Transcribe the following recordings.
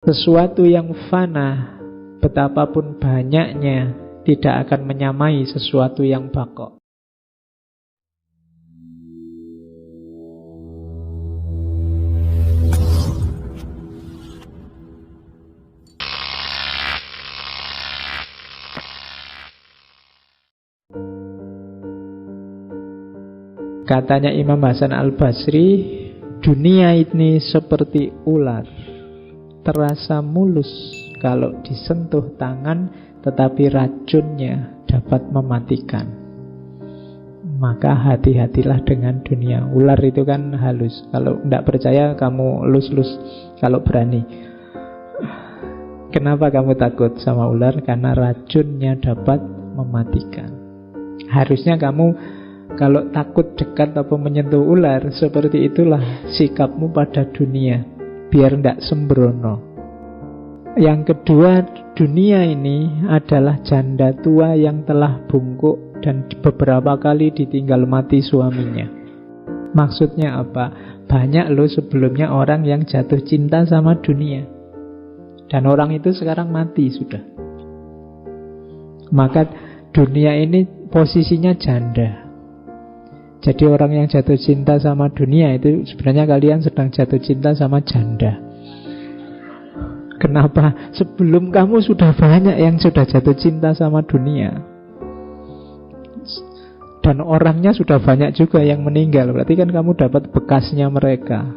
Sesuatu yang fana, betapapun banyaknya, tidak akan menyamai sesuatu yang baqo. Katanya Imam Hasan Al-Basri, dunia ini seperti ular, terasa mulus kalau disentuh tangan, tetapi racunnya dapat mematikan. Maka hati-hatilah dengan dunia. Ular itu kan halus. Kalau tidak percaya, kamu lus-lus kalau berani. Kenapa kamu takut sama ular? Karena racunnya dapat mematikan. Harusnya kamu kalau takut dekat atau menyentuh ular, seperti itulah sikapmu pada dunia, biar tidak sembrono. Yang kedua, dunia ini adalah janda tua yang telah bungkuk dan beberapa kali ditinggal mati suaminya. Maksudnya apa? Banyak loh sebelumnya orang yang jatuh cinta sama dunia, dan orang itu sekarang mati sudah. Maka dunia ini posisinya janda. Jadi orang yang jatuh cinta sama dunia itu sebenarnya kalian sedang jatuh cinta sama janda. Kenapa? Sebelum kamu sudah banyak yang sudah jatuh cinta sama dunia. Dan orangnya sudah banyak juga yang meninggal. Berarti kan kamu dapat bekasnya mereka.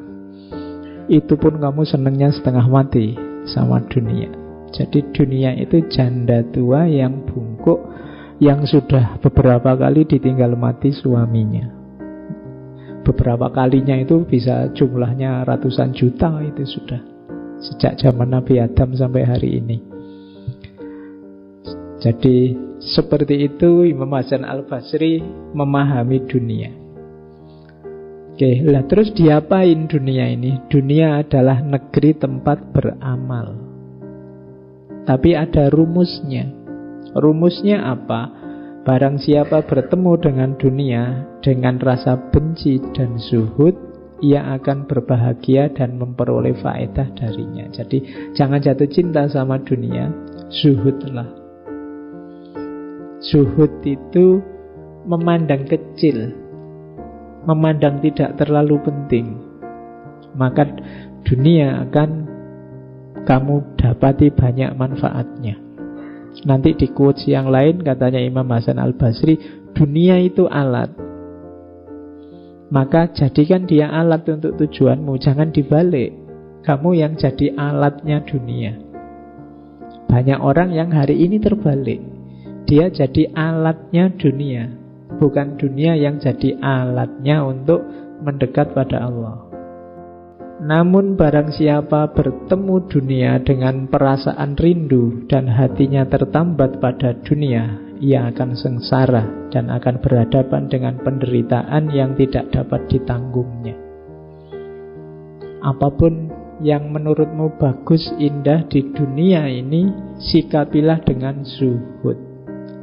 Itu pun kamu senangnya setengah mati sama dunia. Jadi dunia itu janda tua yang bungkuk, yang sudah beberapa kali ditinggal mati suaminya. Beberapa kalinya itu bisa jumlahnya ratusan juta itu sudah. Sejak zaman Nabi Adam sampai hari ini. Jadi seperti itu Imam Hasan Al-Basri memahami dunia. Oke, lah terus diapain dunia ini? Dunia adalah negeri tempat beramal. Tapi ada rumusnya. Rumusnya apa? Barang siapa bertemu dengan dunia dengan rasa benci dan zuhud, ia akan berbahagia dan memperoleh faedah darinya. Jadi jangan jatuh cinta sama dunia, zuhudlah. Zuhud itu memandang kecil, memandang tidak terlalu penting. Maka dunia akan kamu dapati banyak manfaatnya. Nanti di quotes yang lain katanya Imam Hasan Al-Basri, dunia itu alat. Maka jadikan dia alat untuk tujuanmu, jangan dibalik. Kamu yang jadi alatnya dunia. Banyak orang yang hari ini terbalik. Dia jadi alatnya dunia, bukan dunia yang jadi alatnya untuk mendekat pada Allah. Namun barang siapa bertemu dunia dengan perasaan rindu dan hatinya tertambat pada dunia, ia akan sengsara dan akan berhadapan dengan penderitaan yang tidak dapat ditanggungnya. Apapun yang menurutmu bagus, indah di dunia ini, sikapilah dengan zuhud.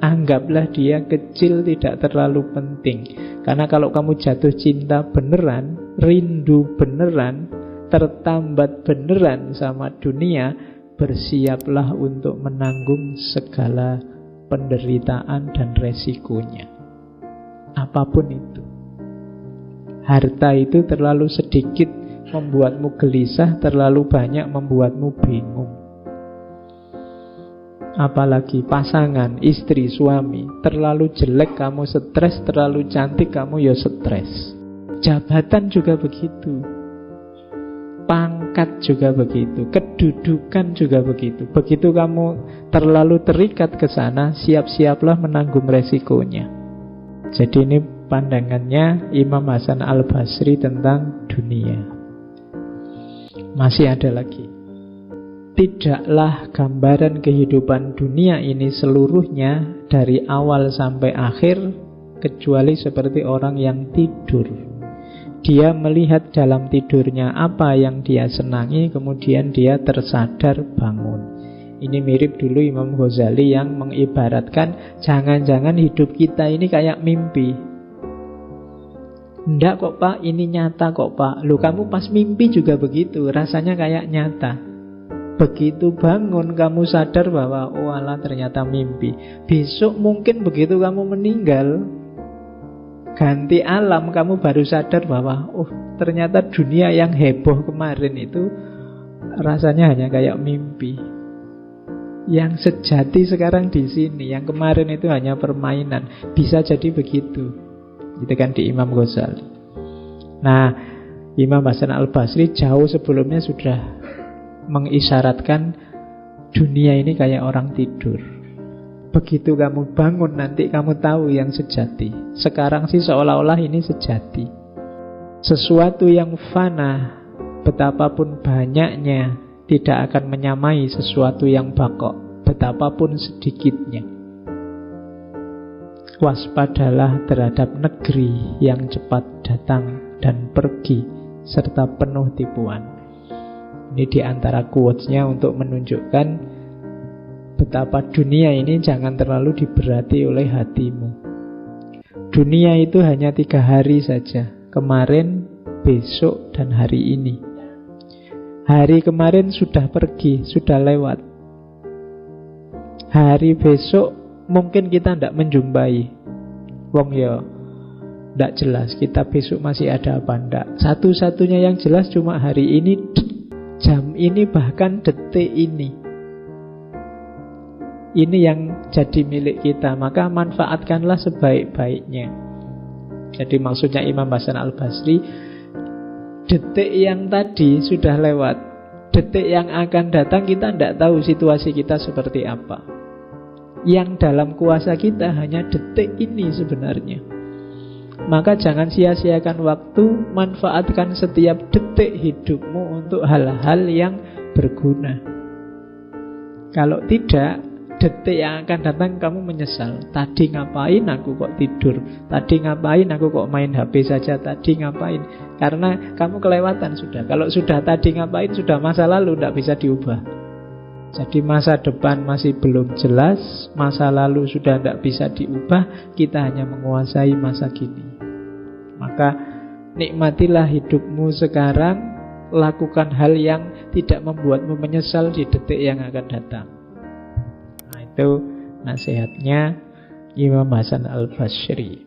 Anggaplah dia kecil, tidak terlalu penting. Karena kalau kamu jatuh cinta beneran, rindu beneran, tertambat beneran sama dunia, bersiaplah untuk menanggung segala penderitaan dan resikonya. Apapun itu. Harta itu terlalu sedikit membuatmu gelisah, terlalu banyak membuatmu bingung. Apalagi pasangan, istri, suami, terlalu jelek kamu stres, terlalu cantik kamu ya stres. Jabatan juga begitu, pangkat juga begitu, kedudukan juga begitu. Begitu kamu terlalu terikat ke sana, siap-siaplah menanggung resikonya. Jadi ini pandangannya Imam Hasan Al-Basri tentang dunia. Masih ada lagi. Tidaklah gambaran kehidupan dunia ini seluruhnya dari awal sampai akhir kecuali seperti orang yang tidur. Dia melihat dalam tidurnya apa yang dia senangi, kemudian dia tersadar bangun. Ini mirip dulu Imam Ghazali yang mengibaratkan jangan-jangan hidup kita ini kayak mimpi. Ndak kok Pak, ini nyata kok Pak. Loh, kamu pas mimpi juga begitu, rasanya kayak nyata. Begitu bangun kamu sadar bahwa oh alah ternyata mimpi. Besok mungkin begitu kamu meninggal, ganti alam, kamu baru sadar bahwa oh ternyata dunia yang heboh kemarin itu rasanya hanya kayak mimpi. Yang sejati sekarang di sini, yang kemarin itu hanya permainan. Bisa jadi begitu. Itu kan di Imam Ghazali. Nah, Imam Hasan Al-Basri jauh sebelumnya sudah mengisyaratkan dunia ini kayak orang tidur. Begitu kamu bangun nanti kamu tahu yang sejati. Sekarang sih seolah-olah ini sejati. Sesuatu yang fana, betapapun banyaknya, tidak akan menyamai sesuatu yang bakok, betapapun sedikitnya. Waspadalah terhadap negeri yang cepat datang dan pergi serta penuh tipuan. Ini di antara quotes-nya untuk menunjukkan betapa dunia ini jangan terlalu diberati oleh hatimu. Dunia itu hanya 3 hari saja, kemarin, besok, dan hari ini. Hari kemarin sudah pergi, sudah lewat. Hari besok mungkin kita tidak menjumpai. Wong ya tidak jelas kita besok masih ada apa enggak. Satu-satunya yang jelas cuma hari ini, jam ini, bahkan detik ini. Ini yang jadi milik kita, maka manfaatkanlah sebaik-baiknya. Jadi maksudnya Imam Hasan Al-Basri, detik yang tadi sudah lewat. Detik yang akan datang kita tidak tahu situasi kita seperti apa. Yang dalam kuasa kita hanya detik ini sebenarnya. Maka jangan sia-siakan waktu, manfaatkan setiap detik hidupmu untuk hal-hal yang berguna. Kalau tidak, detik yang akan datang kamu menyesal. Tadi ngapain aku kok tidur? Tadi ngapain aku kok main HP saja? Tadi ngapain? Karena kamu kelewatan sudah. Kalau sudah tadi ngapain, sudah masa lalu, tidak bisa diubah. Jadi masa depan masih belum jelas, masa lalu sudah tidak bisa diubah, kita hanya menguasai masa kini. Maka nikmatilah hidupmu sekarang, lakukan hal yang tidak membuatmu menyesal di detik yang akan datang. Nah, itu nasihatnya Imam Hasan Al-Basri.